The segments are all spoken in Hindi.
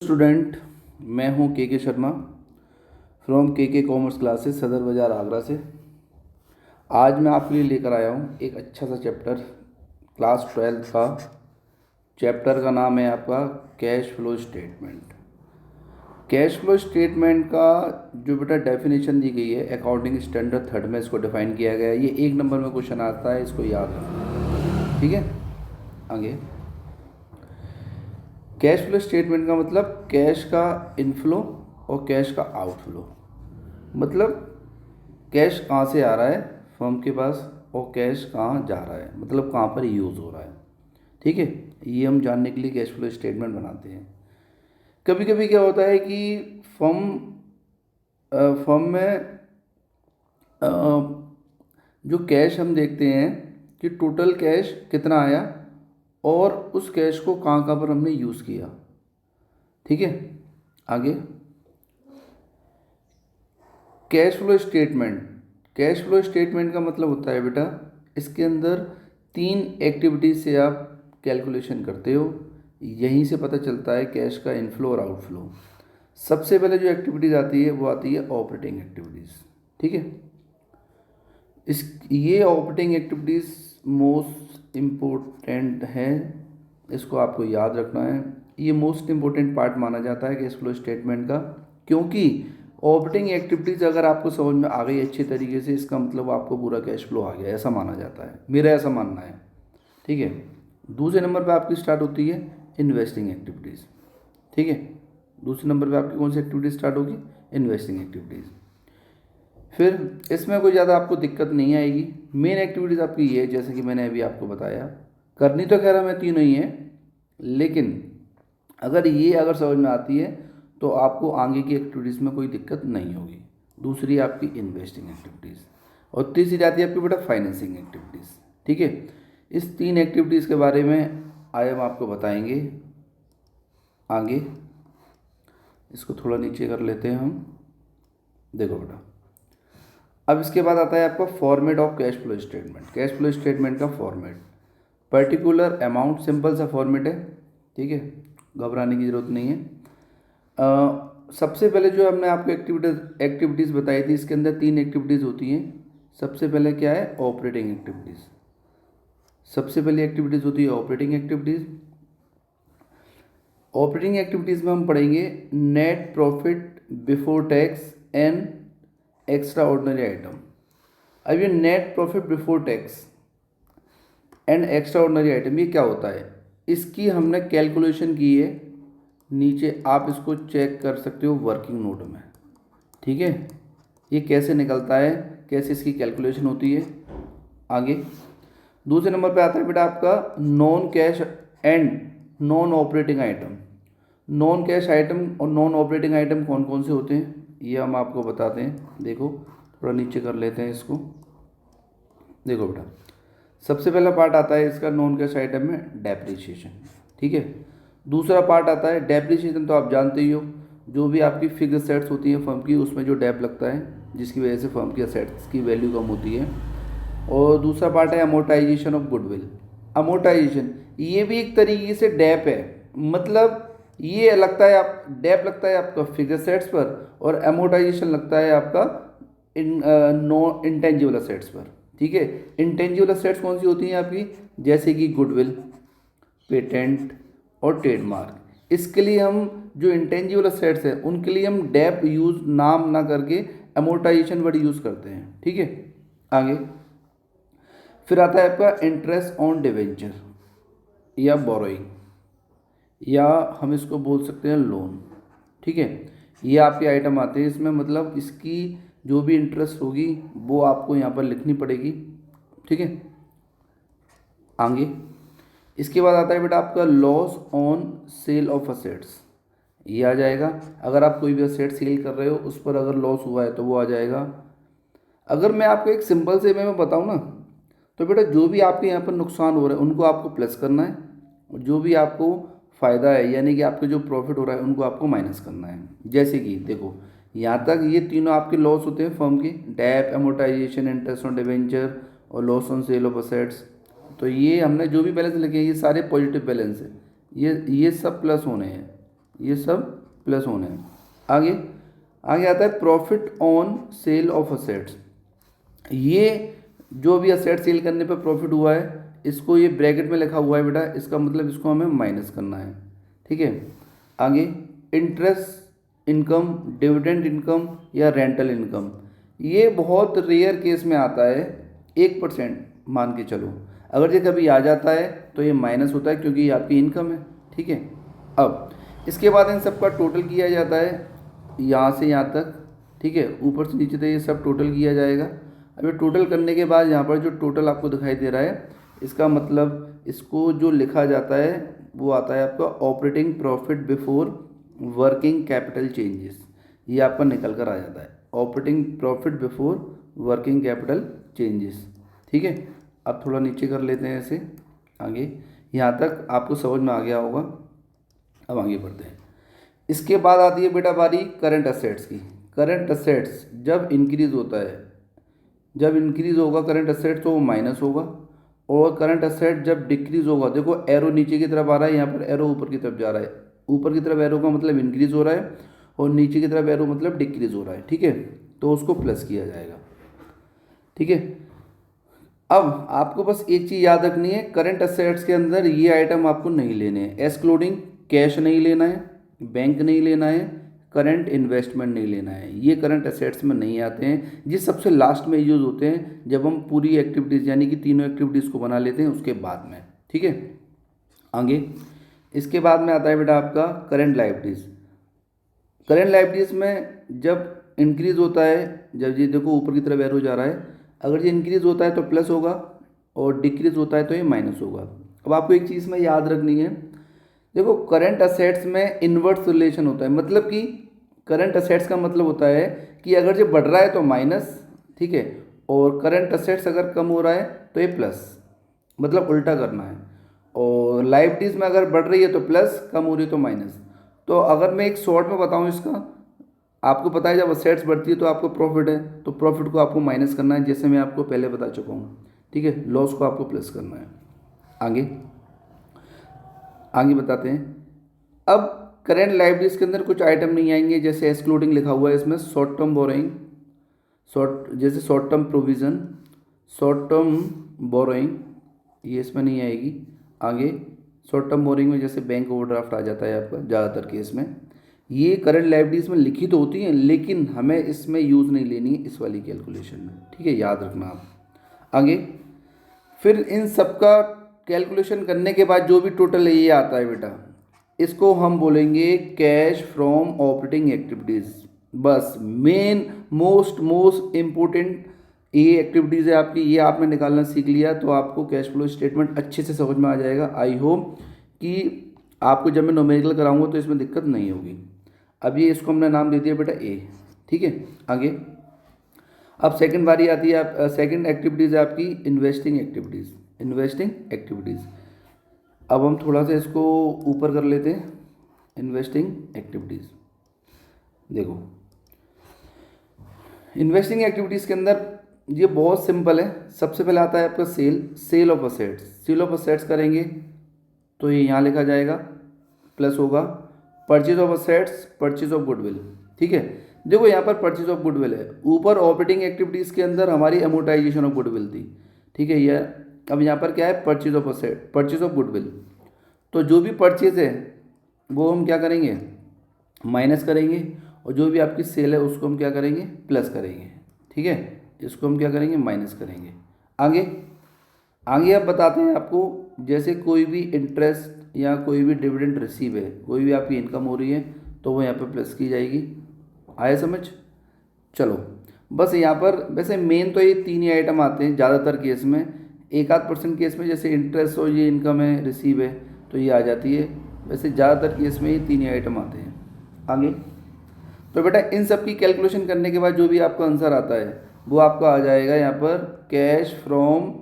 स्टूडेंट, मैं हूं के शर्मा फ्रॉम के कॉमर्स क्लासेस सदर बाज़ार आगरा से। आज मैं आपके लिए लेकर आया हूं एक अच्छा सा चैप्टर क्लास 12 का। चैप्टर का नाम है आपका cash flow statement. Cash flow statement का जो बेटा डेफिनेशन दी गई है अकाउंटिंग स्टैंडर्ड 3 में इसको डिफाइन किया गया है। ये 1 नंबर में क्वेश्चन आता है, इसको याद रखना, ठीक है। आगे, कैश फ्लो स्टेटमेंट का मतलब कैश का इनफ्लो और कैश का आउटफ्लो। मतलब कैश कहाँ से आ रहा है फर्म के पास और कैश कहाँ जा रहा है, मतलब कहाँ पर यूज़ हो रहा है, ठीक है। ये हम जानने के लिए कैश फ्लो स्टेटमेंट बनाते हैं। कभी कभी क्या होता है कि फर्म में अ, जो कैश हम देखते हैं कि टोटल कैश कितना आया और उस कैश को कहाँ कहाँ पर हमने यूज़ किया, ठीक है। आगे, cash flow statement. Cash flow statement का मतलब होता है बेटा, इसके अंदर 3 एक्टिविटीज से आप कैलकुलेशन करते हो। यहीं से पता चलता है कैश का इनफ्लो और आउटफ्लो। सबसे पहले जो एक्टिविटीज़ आती है वो आती है ऑपरेटिंग एक्टिविटीज़, ठीक है। ये ऑपरेटिंग एक्टिविटीज़ मोस्ट इम्पोर्टेंट है, इसको आपको याद रखना है। ये मोस्ट इम्पोर्टेंट पार्ट माना जाता है कैश फ्लो स्टेटमेंट का, क्योंकि ऑपरेटिंग एक्टिविटीज़ अगर आपको समझ में आ गई अच्छे तरीके से, इसका मतलब आपको पूरा कैश फ्लो आ गया, ऐसा माना जाता है, मेरा ऐसा मानना है, ठीक है। दूसरे नंबर पे आपकी स्टार्ट होती है इन्वेस्टिंग एक्टिविटीज़, ठीक है। दूसरे नंबर पे आपकी कौन सी एक्टिविटीज़ स्टार्ट होगी? Investing activities. फिर इसमें कोई ज़्यादा आपको दिक्कत नहीं आएगी। मेन एक्टिविटीज़ आपकी ये है, जैसे कि मैंने अभी आपको बताया, करनी तो खैर हमें तीनों ही है, लेकिन अगर समझ में आती है तो आपको आगे की एक्टिविटीज़ में कोई दिक्कत नहीं होगी। दूसरी आपकी इन्वेस्टिंग एक्टिविटीज़ और तीसरी जाती है आपकी बेटा फाइनेंसिंग एक्टिविटीज़, ठीक है। इस 3 एक्टिविटीज़ के बारे में आज हम आपको बताएंगे आगे। इसको थोड़ा नीचे कर लेते हैं हम। देखो बेटा, अब इसके बाद आता है आपका format of cash flow statement. Cash flow statement का फॉर्मेट पर्टिकुलर अमाउंट, सिंपल सा फॉर्मेट है, ठीक है, घबराने की ज़रूरत नहीं है। सबसे पहले जो हमने आपको एक्टिविटीज़ बताई थी, इसके अंदर 3 एक्टिविटीज़ होती हैं। सबसे पहले क्या है? Operating activities. सबसे पहली एक्टिविटीज़ होती है ऑपरेटिंग एक्टिविटीज़। ऑपरेटिंग एक्टिविटीज़ में हम पढ़ेंगे net profit before tax and extra ordinary item. अब ये net profit before tax and extra ordinary item ये क्या होता है? इसकी हमने कैलकुलेशन की है, नीचे आप इसको चेक कर सकते हो वर्किंग नोट में, ठीक है। ये कैसे निकलता है, कैसे इसकी कैलकुलेशन होती है। आगे दूसरे नंबर पे आता है बेटा आपका non cash and non operating item. Non cash item और नॉन ऑपरेटिंग आइटम कौन कौन से होते हैं ये हम आपको बताते हैं। देखो थोड़ा नीचे कर लेते हैं इसको। देखो बेटा, सबसे पहला पार्ट आता है इसका नॉन कैश आइटम में डेप्रिसिएशन, ठीक है। दूसरा पार्ट आता है डेप्रिसिएशन, तो आप जानते ही हो, जो भी आपकी फिक्स एसेट्स होती हैं फर्म की, उसमें जो डेप लगता है जिसकी वजह से फर्म की एसेट्स की वैल्यू कम होती है। और दूसरा पार्ट है अमोर्टाइजेशन ऑफ गुडविल। अमोर्टाइजेशन ये भी एक तरीके से डेप है, मतलब ये लगता है आप डेप लगता है आपका फिक्स एसेट्स पर और अमोर्टाइजेशन लगता है आपका नो इंटेंजिबल एसेट्स पर, ठीक है। इंटेंजिबल एसेट्स कौन सी होती हैं आपकी? जैसे कि गुडविल, पेटेंट और ट्रेडमार्क। इसके लिए हम जो इंटेंजिबल एसेट्स है उनके लिए हम डेप यूज नाम ना करके अमोर्टाइजेशन वर्ड यूज़ करते हैं, ठीक है। आगे फिर आता है आपका इंटरेस्ट ऑन डिवेंचर या बोरोइंग, या हम इसको बोल सकते हैं लोन, ठीक है। ये आपके आइटम आते हैं इसमें, मतलब इसकी जो भी इंटरेस्ट होगी वो आपको यहाँ पर लिखनी पड़ेगी, ठीक है। आगे इसके बाद आता है बेटा आपका loss on sale of assets. ये आ जाएगा, अगर आप कोई भी असेट सेल कर रहे हो उस पर अगर लॉस हुआ है तो वो आ जाएगा। अगर मैं आपको एक सिंपल से मैं बताऊँ ना, तो बेटा जो भी आपके यहाँ पर नुकसान हो रहा है उनको आपको प्लस करना है, और जो भी आपको फ़ायदा है यानी कि आपके जो प्रॉफिट हो रहा है उनको आपको माइनस करना है। जैसे कि देखो यहाँ तक ये तीनों आपके लॉस होते हैं फर्म के, डेप, अमोर्टाइजेशन, इंटरेस्ट ऑन डिवेंचर और loss on sale of assets. तो ये हमने जो भी बैलेंस लिखे हैं ये सारे पॉजिटिव बैलेंस है, ये सब प्लस होने हैं, ये सब प्लस होने हैं। आगे आगे आता है profit on sale of assets. ये जो भी असेट सेल करने पर प्रॉफिट हुआ है इसको ये ब्रैकेट में लिखा हुआ है बेटा, इसका मतलब इसको हमें माइनस करना है। ठीक है। आगे इंटरेस्ट इनकम, डिविडेंड इनकम या रेंटल इनकम, ये बहुत रेयर केस में आता है, 1% मान के चलो। अगर ये कभी आ जाता है तो ये माइनस होता है क्योंकि ये आपकी इनकम है। ठीक है। अब इसके बाद इन सब का टोटल किया जाता है यहाँ से यहाँ तक। ठीक है। ऊपर से नीचे तक ये सब टोटल किया जाएगा। अब ये टोटल करने के बाद यहाँ पर जो टोटल आपको दिखाई दे रहा है, इसका मतलब इसको जो लिखा जाता है वो आता है आपका operating profit before working capital changes. ये आपका निकल कर आ जाता है operating profit before working capital changes. ठीक है। अब थोड़ा नीचे कर लेते हैं ऐसे आगे, यहाँ तक आपको समझ में आ गया होगा। अब आगे बढ़ते हैं। इसके बाद आती है बेटा बारी करंट असेट्स की। करंट असेट्स जब इंक्रीज होता है, जब इंक्रीज होगा करंट असेट्स तो वो माइनस होगा, और करंट असेट जब डिक्रीज होगा, देखो एरो नीचे की तरफ आ रहा है, यहाँ पर एरो ऊपर की तरफ जा रहा है। ऊपर की तरफ एरो का मतलब इंक्रीज हो रहा है और नीचे की तरफ एरो मतलब डिक्रीज हो रहा है। ठीक है। तो उसको प्लस किया जाएगा। ठीक है। अब आपको बस एक चीज़ याद रखनी है, करंट असेट्स के अंदर ये आइटम आपको नहीं लेने हैं, एक्सक्लूडिंग कैश नहीं लेना है, बैंक नहीं लेना है, करंट इन्वेस्टमेंट नहीं लेना है। ये करंट असेट्स में नहीं आते हैं, ये सबसे लास्ट में यूज़ होते हैं जब हम पूरी एक्टिविटीज़ यानी कि तीनों एक्टिविटीज़ को बना लेते हैं उसके बाद में। ठीक है। आगे इसके बाद में आता है बेटा आपका करंट लायबिलिटीज़। करंट लायबिलिटीज़ में जब इंक्रीज़ होता है, जब ये देखो ऊपर की तरफ एरो जा रहा है, अगर ये इंक्रीज़ होता है तो प्लस होगा और डिक्रीज़ होता है तो ये माइनस होगा। अब आपको एक चीज़ में याद रखनी है, देखो करंट असेट्स में इन्वर्स रिलेशन होता है, मतलब कि करंट असेट्स का मतलब होता है कि अगर ये बढ़ रहा है तो माइनस, ठीक है, और करंट असेट्स अगर कम हो रहा है तो ये प्लस, मतलब उल्टा करना है। और लायबिलिटीज़ में अगर बढ़ रही है तो प्लस, कम हो रही है तो माइनस। तो अगर मैं एक शॉर्ट में बताऊं इसका, आपको पता है जब असेट्स बढ़ती है तो आपको प्रॉफिट है, तो प्रॉफिट को आपको माइनस करना है, जैसे मैं आपको पहले बता चुका हूँ। ठीक है। लॉस को आपको प्लस करना है। आगे आगे बताते हैं। अब करंट लायबिलिटीज़ के अंदर कुछ आइटम नहीं आएंगे, जैसे एक्सक्लूडिंग लिखा हुआ है इसमें, शॉर्ट टर्म बोरोइंग, जैसे short term provision, short term borrowing, ये इसमें नहीं आएगी। आगे शॉर्ट टर्म बोरोइंग में जैसे बैंक ओवरड्राफ्ट आ जाता है आपका ज़्यादातर केस में, ये करंट लायबिलिटीज़ में लिखी तो होती हैं लेकिन हमें इसमें यूज़ नहीं लेनी है इस वाली कैलकुलेशन में। ठीक है, याद रखना आप। आगे फिर इन सब का कैलकुलेशन करने के बाद जो भी टोटल है ये आता है बेटा, इसको हम बोलेंगे कैश फ्रॉम ऑपरेटिंग एक्टिविटीज़। बस मेन मोस्ट इम्पोर्टेंट ये एक्टिविटीज़ है आपकी, ये आपने निकालना सीख लिया तो आपको कैश फ्लो स्टेटमेंट अच्छे से समझ में आ जाएगा। आई होप कि आपको जब मैं न्यूमेरिकल कराऊंगा तो इसमें दिक्कत नहीं होगी। अब ये इसको हमने नाम दे दिया बेटा ए। ठीक है। आगे अब सेकंड बारी आती है, आप सेकंड एक्टिविटीज़ है आपकी इन्वेस्टिंग एक्टिविटीज़। इन्वेस्टिंग एक्टिविटीज़ अब हम थोड़ा सा इसको ऊपर कर लेते हैं। इन्वेस्टिंग एक्टिविटीज़ देखो, इन्वेस्टिंग एक्टिविटीज़ के अंदर ये बहुत सिंपल है। सबसे पहले आता है आपका sale of assets. Sale of assets करेंगे तो ये यहाँ लिखा जाएगा, प्लस होगा purchase of assets, purchase of goodwill. ठीक है। देखो यहाँ पर परचेज ऑफ गुडविल है, ऊपर ऑपरेटिंग एक्टिविटीज़ के अंदर हमारी अमोर्टाइजेशन ऑफ गुडविल थी। ठीक है। ये अब यहाँ पर क्या है, purchase of asset, purchase of goodwill. तो जो भी परचेज है वो हम क्या करेंगे, माइनस करेंगे, और जो भी आपकी सेल है उसको हम क्या करेंगे, प्लस करेंगे। ठीक है। इसको हम क्या करेंगे, माइनस करेंगे। आगे आगे अब बताते हैं आपको, जैसे कोई भी इंटरेस्ट या कोई भी डिविडेंड रिसीव है, कोई भी आपकी इनकम हो रही है तो वो यहाँ पे प्लस की जाएगी। आया समझ। चलो बस यहाँ पर वैसे मेन तो ये तीन ही आइटम आते हैं ज़्यादातर केस में, एक आध % केस में जैसे इंटरेस्ट और ये इनकम है, रिसीव है, तो ये आ जाती है। वैसे ज़्यादातर केस में ये तीन ही आइटम आते हैं। आगे तो बेटा इन सब की कैलकुलेशन करने के बाद जो भी आपका आंसर आता है वो आपका आ जाएगा यहाँ पर कैश फ्रॉम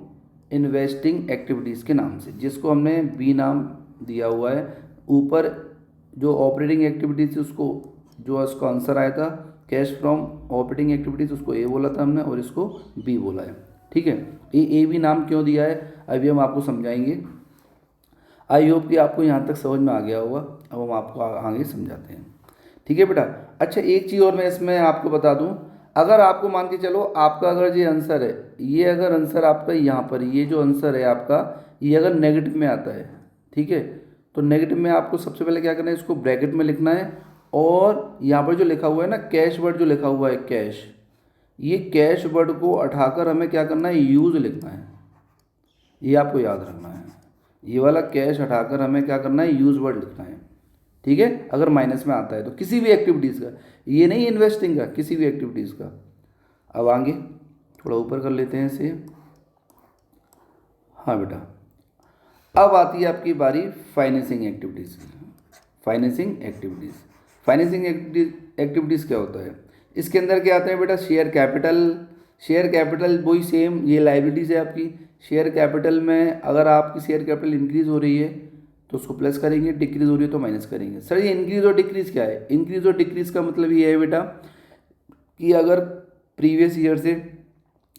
इन्वेस्टिंग एक्टिविटीज़ के नाम से, जिसको हमने बी नाम दिया हुआ है। ऊपर जो ऑपरेटिंग एक्टिविटीज़ उसको जो उसका आंसर आया था कैश फ्रॉम ऑपरेटिंग एक्टिविटीज़, उसको ए बोला था हमने और इसको बी बोला है। ठीक है। ये ए बी नाम क्यों दिया है अभी हम आपको समझाएंगे। आई होप कि आपको यहाँ तक समझ में आ गया होगा। अब हम आपको आगे समझाते हैं। ठीक है बेटा। अच्छा एक चीज़ और मैं इसमें आपको बता दूं, अगर आपको मान के चलो आपका अगर ये आंसर है, ये अगर आंसर आपका यहाँ पर ये जो आंसर है आपका ये अगर नेगेटिव में आता है, ठीक है, तो नेगेटिव में आपको सबसे पहले क्या करना है, इसको ब्रैकेट में लिखना है और यहाँ पर जो लिखा हुआ है ना कैश वर्ड जो लिखा हुआ है कैश, ये कैश वर्ड को उठाकर हमें क्या करना है यूज़ लिखना है, ये आपको याद रखना है। ये वाला कैश हटाकर हमें क्या करना है यूज़ वर्ड लिखना है। ठीक है, अगर माइनस में आता है तो किसी भी एक्टिविटीज़ का, ये नहीं इन्वेस्टिंग का, किसी भी एक्टिविटीज़ का। अब आगे थोड़ा ऊपर कर लेते हैं इसे। हाँ बेटा, अब आती है आपकी बारी फाइनेंसिंग एक्टिविटीज़ की। फाइनेंसिंग एक्टिविटीज़ क्या होता है, इसके अंदर क्या आते हैं बेटा, शेयर कैपिटल वही सेम, ये लाइबिलिटीज़ है आपकी। शेयर कैपिटल में अगर आपकी शेयर कैपिटल इंक्रीज़ हो रही है तो उसको प्लस करेंगे, डिक्रीज़ हो रही है तो माइनस करेंगे। सर ये इंक्रीज़ और डिक्रीज़ क्या है, इंक्रीज़ और डिक्रीज़ का मतलब ये है बेटा कि अगर प्रीवियस ईयर से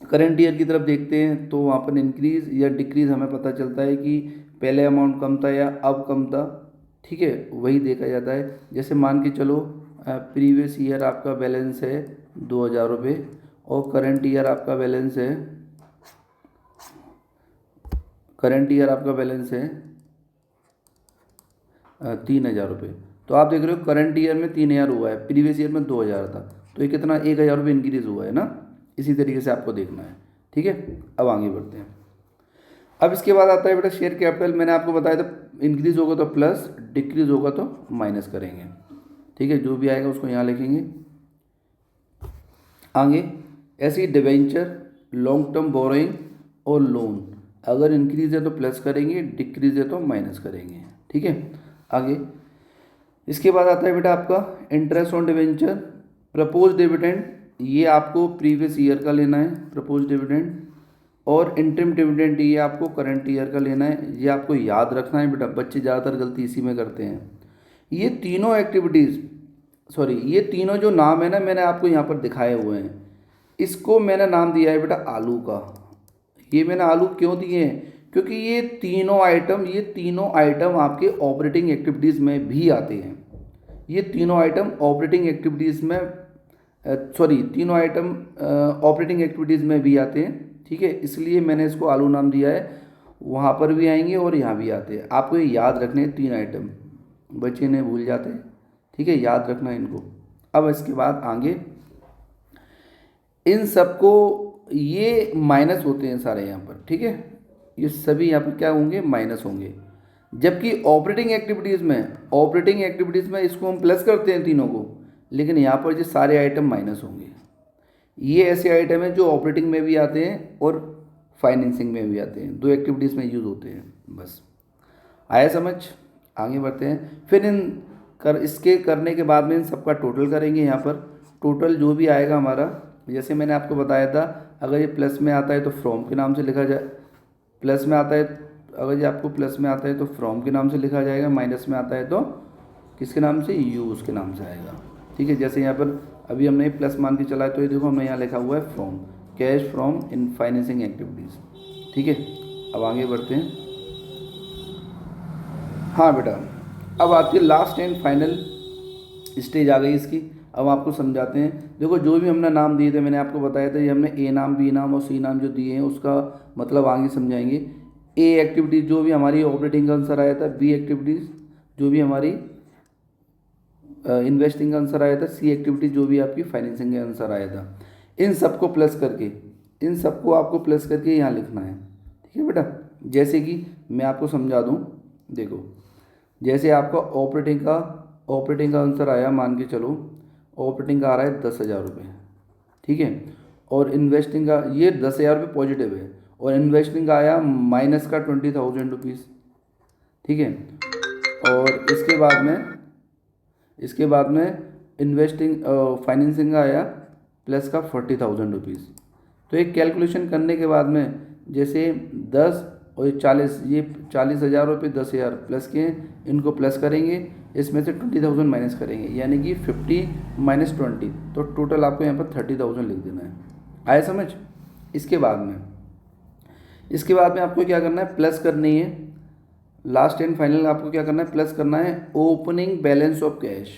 करंट ईयर की तरफ देखते हैं तो वहाँ पर इंक्रीज़ या डिक्रीज़ हमें पता चलता है कि पहले अमाउंट कम था या अब कम था। ठीक है, वही देखा जाता है। जैसे मान के चलो प्रीवियस ईयर आपका बैलेंस है 2,000 रुपये और करंट ईयर आपका बैलेंस है 3,000 रुपये। तो आप देख रहे हो करंट ईयर में 3,000 हुआ है, प्रीवियस ईयर में 2,000 था, तो ये कितना 1,000 रुपये इंक्रीज़ हुआ है ना। इसी तरीके से आपको देखना है। ठीक है, अब आगे बढ़ते हैं। अब इसके बाद आता है बेटा शेयर कैपिटल। मैंने आपको बताया था इंक्रीज़ होगा तो प्लस, डिक्रीज़ होगा तो माइनस करेंगे। ठीक है, जो भी आएगा उसको यहाँ लिखेंगे। आगे ऐसे ही डिबेंचर, लॉन्ग टर्म बोरोइंग और लोन, अगर इंक्रीज़ है तो प्लस करेंगे, डिक्रीज़ है तो माइनस करेंगे। ठीक है, आगे इसके बाद आता है बेटा आपका interest on debenture, propose dividend, ये आपको प्रीवियस ईयर का लेना है प्रपोज डिविडेंड, और इंटरिम डिविडेंड ये आपको करंट ईयर का लेना है। ये आपको याद रखना है बेटा, बच्चे ज़्यादातर गलती इसी में करते हैं। ये तीनों एक्टिविटीज़ ये तीनों जो नाम है ना मैंने आपको यहाँ पर दिखाए हुए हैं, इसको मैंने नाम दिया है बेटा आलू का। ये मैंने आलू क्यों दिए हैं, क्योंकि ये तीनों आइटम आपके ऑपरेटिंग एक्टिविटीज़ में भी आते हैं। ये तीनों आइटम ऑपरेटिंग एक्टिविटीज़ में ऑपरेटिंग एक्टिविटीज़ में भी आते हैं। ठीक है, इसलिए मैंने इसको आलू नाम दिया है। वहाँ पर भी आएंगे और यहाँ भी आते हैं। आपको ये याद रखने हैं 3 आइटम, बच्चे ने भूल जाते हैं। ठीक है, याद रखना है इनको। अब इसके बाद आगे इन सबको, ये माइनस होते हैं सारे यहाँ पर। ठीक है, ये सभी यहाँ पर क्या होंगे, माइनस होंगे। जबकि ऑपरेटिंग एक्टिविटीज़ में इसको हम प्लस करते हैं तीनों को, लेकिन यहाँ पर ये सारे आइटम माइनस होंगे। ये ऐसे आइटम हैं जो ऑपरेटिंग में भी आते हैं और फाइनेंसिंग में भी आते हैं, 2 एक्टिविटीज़ में यूज़ होते हैं। बस आया समझ, आगे बढ़ते हैं। फिर इसके करने के बाद में इन सबका टोटल करेंगे। यहाँ पर टोटल जो भी आएगा हमारा, जैसे मैंने आपको बताया था, अगर ये प्लस में आता है तो फ्रॉम के नाम से लिखा जाए, प्लस में आता है, अगर ये आपको प्लस में आता है तो फ्रॉम के नाम से लिखा जाएगा, माइनस में आता है तो किसके नाम से, यूज़ के नाम से आएगा। ठीक है, जैसे यहाँ पर अभी हमने प्लस मान के चला है तो ये देखो हमने यहाँ लिखा हुआ है from, cash from in financing activities. ठीक है, अब आगे बढ़ते हैं। हाँ बेटा, अब आती है लास्ट एंड फाइनल स्टेज आ गई इसकी। अब आपको समझाते हैं। देखो जो भी हमने नाम दिए थे, मैंने आपको बताया था, ये हमने ए नाम, बी नाम और सी नाम जो दिए हैं उसका मतलब आगे समझाएंगे। ए एक्टिविटीज़ जो भी हमारी ऑपरेटिंग का आंसर आया था, बी एक्टिविटीज़ जो भी हमारी इन्वेस्टिंग का आंसर आया था, सी एक्टिविटी जो भी आपकी फाइनेंसिंग का आंसर आया था। इन सबको आपको प्लस करके यहाँ लिखना है। ठीक है बेटा, जैसे कि मैं आपको समझा दूँ। देखो जैसे आपका ऑपरेटिंग का आंसर आया, मान के चलो ऑपरेटिंग का आ रहा है 10,000 रुपये। ठीक है, और इन्वेस्टिंग का ये 10,000 रुपये पॉजिटिव है, और इन्वेस्टिंग का आया माइनस का 20,000 रुपीज़। ठीक है, और इसके बाद में फाइनेंसिंग का आया प्लस का 40,000 रुपीज़। तो एक कैलकुलेशन करने के बाद में जैसे 10 और 40, ये 40,000 रुपये 10,000 प्लस के, इनको प्लस करेंगे, इसमें से 20,000 माइनस करेंगे, यानी कि 50 माइनस 20, तो टोटल आपको यहाँ पर 30,000 लिख देना है। आया समझ। इसके बाद में आपको क्या करना है, प्लस करनी है लास्ट एंड फाइनल आपको क्या करना है, प्लस करना है opening balance of cash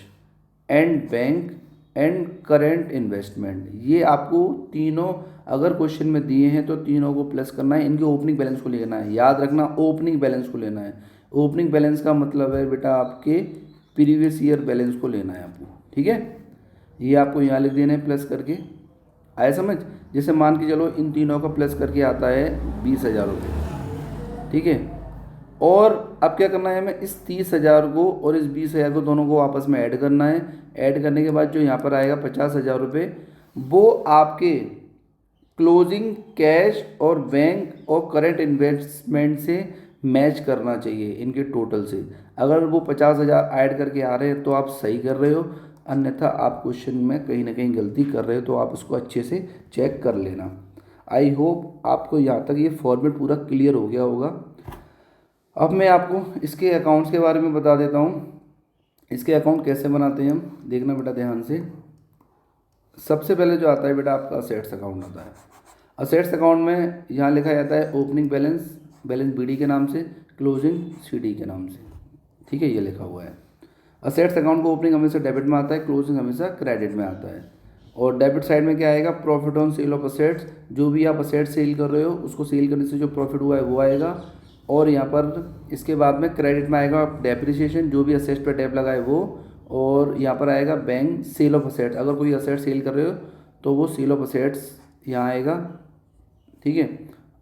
and bank and current investment. ये आपको तीनों अगर क्वेश्चन में दिए हैं तो तीनों को प्लस करना है, इनके ओपनिंग बैलेंस को लेना है। याद रखना ओपनिंग बैलेंस को लेना है। ओपनिंग बैलेंस का मतलब है बेटा आपके प्रीवियस ईयर बैलेंस को लेना है आपको, ठीक है। ये आपको यहाँ लिख देना है प्लस करके। आया समझ? जैसे मान के चलो इन तीनों का प्लस करके आता है 20,000 रुपये, ठीक है। और अब क्या करना है, हमें इस 30,000 को और इस 20,000 को दोनों को आपस में ऐड करना है। ऐड करने के बाद जो यहाँ पर आएगा 50,000 रुपये, वो आपके क्लोजिंग कैश और बैंक और करंट इन्वेस्टमेंट से मैच करना चाहिए इनके टोटल से। अगर वो 50,000 ऐड करके आ रहे हैं तो आप सही कर रहे हो, अन्यथा आप क्वेश्चन में कहीं ना कहीं गलती कर रहे हो, तो आप उसको अच्छे से चेक कर लेना। आई होप आपको यहाँ तक ये फॉर्मेट पूरा क्लियर हो गया होगा। अब मैं आपको इसके अकाउंट्स के बारे में बता देता हूँ। इसके अकाउंट कैसे बनाते हैं हम, देखना बेटा ध्यान से। सबसे पहले जो आता है बेटा आपका असेट्स अकाउंट आता है। असेट्स अकाउंट में यहाँ लिखा जाता है ओपनिंग बैलेंस, बैलेंस बीडी के नाम से, क्लोजिंग सीडी के नाम से, ठीक है, ये लिखा हुआ है। असेट्स अकाउंट को ओपनिंग हमेशा डेबिट में आता है, क्लोजिंग हमेशा क्रेडिट में आता है। और डेबिट साइड में क्या आएगा, profit on sale of assets, जो भी आप असेट्स सेल कर रहे हो उसको सेल करने से जो प्रॉफिट हुआ है वो आएगा। और यहाँ पर इसके बाद में क्रेडिट में आएगा डेप्रिसिएशन, जो भी असेट्स पर डेप लगा है वो। और यहाँ पर आएगा बैंक सेल ऑफ असेट्स, अगर कोई असेट सेल कर रहे हो तो वो सेल ऑफ असेट्स यहाँ आएगा, ठीक है।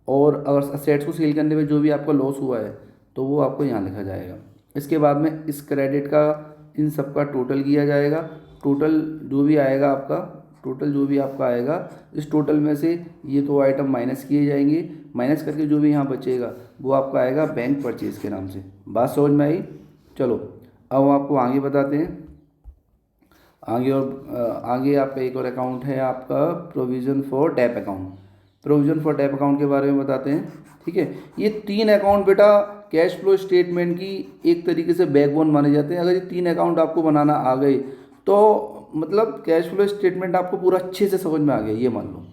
और अगर असेट्स को सेल करने में जो भी आपका लॉस हुआ है तो वो आपको यहाँ लिखा जाएगा। इसके बाद में इस क्रेडिट का इन सब का टोटल किया जाएगा। टोटल जो भी आएगा आपका, टोटल जो भी आपका आएगा, इस टोटल में से ये दो आइटम माइनस किए जाएंगे। माइनस करके जो भी यहाँ बचेगा वो आपका आएगा बैंक परचेज के नाम से। बात समझ में आई? चलो अब हम आपको आगे बताते हैं। आगे और आगे आपका एक और अकाउंट है आपका provision for dep account. Provision for dep account के बारे में बताते हैं, ठीक है। ये तीन अकाउंट बेटा कैश फ्लो स्टेटमेंट की एक तरीके से बैकबोन माने जाते हैं। अगर ये तीन अकाउंट आपको बनाना आ गए तो मतलब कैश फ्लो स्टेटमेंट आपको पूरा अच्छे से समझ में आ गया, ये मान लो,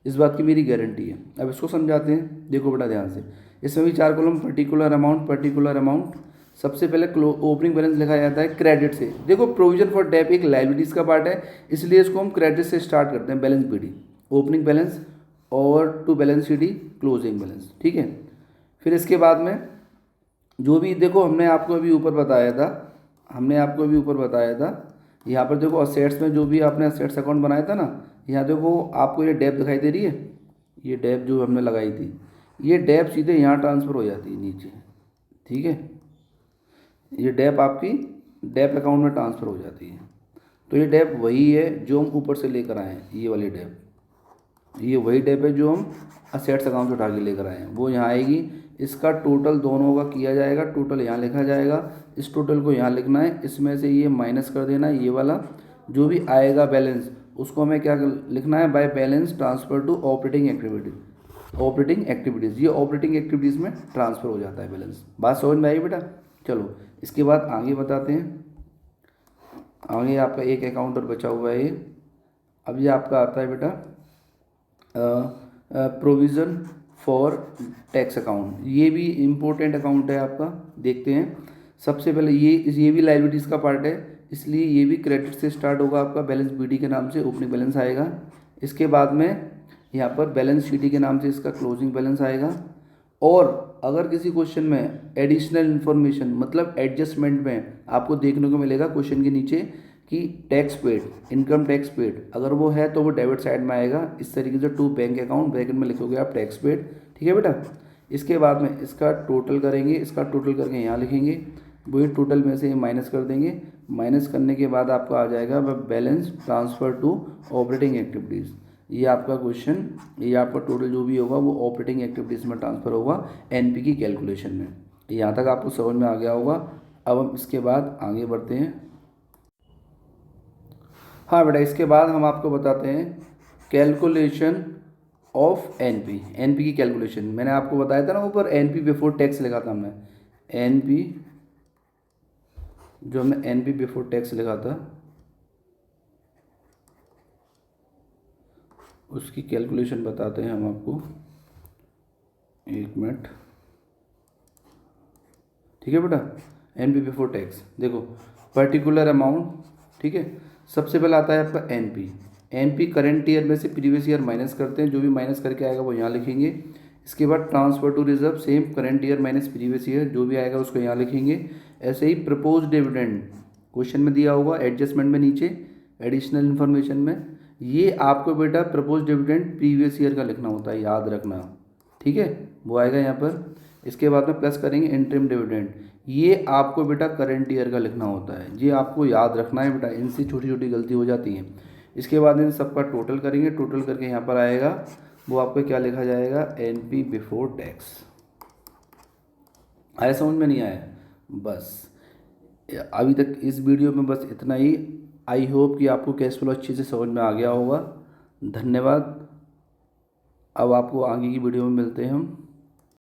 इस बात की मेरी गारंटी है। अब इसको समझाते हैं, देखो बेटा ध्यान से। इसमें भी चार column, particular amount, particular amount. सबसे पहले ओपनिंग बैलेंस लिखा जाता है क्रेडिट से। देखो प्रोविजन फॉर डेप एक लाइबिलिटीज़ का पार्ट है, इसलिए इसको हम क्रेडिट से स्टार्ट करते हैं। बैलेंस बीडी, ओपनिंग बैलेंस और to balance CD closing balance, ठीक है। फिर इसके बाद में जो भी देखो हमने आपको अभी ऊपर बताया था, यहाँ पर देखो असेट्स में जो भी आपने असेट्स अकाउंट बनाया था ना, यहाँ देखो आपको ये डेप दिखाई दे रही है, ये डेप जो हमने लगाई थी, ये डेप सीधे यहाँ ट्रांसफ़र हो जाती है नीचे, ठीक है। ये डेप आपकी डेप अकाउंट में ट्रांसफ़र हो जाती है। तो ये डेप वही है जो हम ऊपर से लेकर आए हैं, ये वाली डेप, ये वही डेप है जो हम असेट्स अकाउंट से उठा के लेकर आए हैं, वो यहाँ आएगी। इसका टोटल दोनों का किया जाएगा, टोटल यहाँ लिखा जाएगा, इस टोटल को यहाँ लिखना है, इसमें से ये माइनस कर देना है, ये वाला जो भी आएगा बैलेंस उसको हमें क्या लिखना है, by balance transfer to operating activities. Operating activities, ये ऑपरेटिंग एक्टिविटीज़ में ट्रांसफ़र हो जाता है बैलेंस। बात समझ में आई बेटा? चलो इसके बाद आगे बताते हैं। आगे आपका एक अकाउंट और बचा हुआ है ये। अब ये आपका आता है बेटा प्रोविज़न फॉर टैक्स अकाउंट। ये भी इम्पोर्टेंट अकाउंट है आपका, देखते हैं। सबसे पहले ये भी लाइबिलिटीज़ का पार्ट है, इसलिए ये भी क्रेडिट से स्टार्ट होगा आपका। बैलेंस बीडी के नाम से ओपनिंग बैलेंस आएगा। इसके बाद में यहाँ पर बैलेंस शीटी के नाम से इसका क्लोजिंग बैलेंस आएगा। और अगर किसी क्वेश्चन में एडिशनल इन्फॉर्मेशन मतलब एडजस्टमेंट में आपको देखने को मिलेगा क्वेश्चन के नीचे कि tax paid, income tax paid, अगर वो है तो वो डेबिट साइड में आएगा। इस तरीके से टू बैंक अकाउंट, ब्रैकेट में लिखोगे आप टैक्स पेड, ठीक है बेटा। इसके बाद में इसका टोटल करेंगे, इसका टोटल करके यहाँ लिखेंगे, वही टोटल में से माइनस कर देंगे। माइनस करने के बाद आपका आ जाएगा balance transfer to operating activities. ये आपका क्वेश्चन, ये आपका टोटल जो भी होगा वो ऑपरेटिंग एक्टिविटीज़ में ट्रांसफ़र होगा एनपी की कैलकुलेशन में। यहाँ तक आपको समझ में आ गया होगा। अब हम इसके बाद आगे बढ़ते हैं। हाँ बेटा, इसके बाद हम आपको बताते हैं कैलकुलेशन ऑफ एनपी। एनपी की कैलकुलेशन मैंने आपको बताया था ना ऊपर, एनपी बिफोर टैक्स लिखा था हमने। एनपी जो हमने एनपी बिफोर टैक्स लिखा था उसकी कैलकुलेशन बताते हैं हम आपको, एक मिनट, ठीक है बेटा, एनपी बिफोर टैक्स। देखो पर्टिकुलर अमाउंट, ठीक है, सबसे पहले आता है आपका एनपी। एनपी करंट ईयर में से प्रीवियस ईयर माइनस करते हैं, जो भी माइनस करके आएगा वो यहाँ लिखेंगे। इसके बाद transfer to reserve, same current year minus previous year, जो भी आएगा उसको यहाँ लिखेंगे। ऐसे ही प्रपोज डिविडेंड क्वेश्चन में दिया होगा, एडजस्टमेंट में नीचे एडिशनल इन्फॉर्मेशन में, ये आपको बेटा प्रपोज डिविडेंड प्रीवियस ईयर का लिखना होता है, याद रखना, ठीक है, वो आएगा यहाँ पर। इसके बाद में प्लस करेंगे इंटरिम डिविडेंड, ये आपको बेटा करंट ईयर का लिखना होता है, ये आपको याद रखना है बेटा, इनसे छोटी छोटी गलती हो जाती है। इसके बाद इन सबका टोटल करेंगे, टोटल करके यहाँ पर आएगा वो आपको क्या लिखा जाएगा, एनपी बिफोर टैक्स। आया समझ में? नहीं आया? बस अभी तक इस वीडियो में बस इतना ही। आई होप कि आपको कैश फ्लो अच्छे से समझ में आ गया होगा। धन्यवाद। अब आपको आगे की वीडियो में मिलते हैं हम।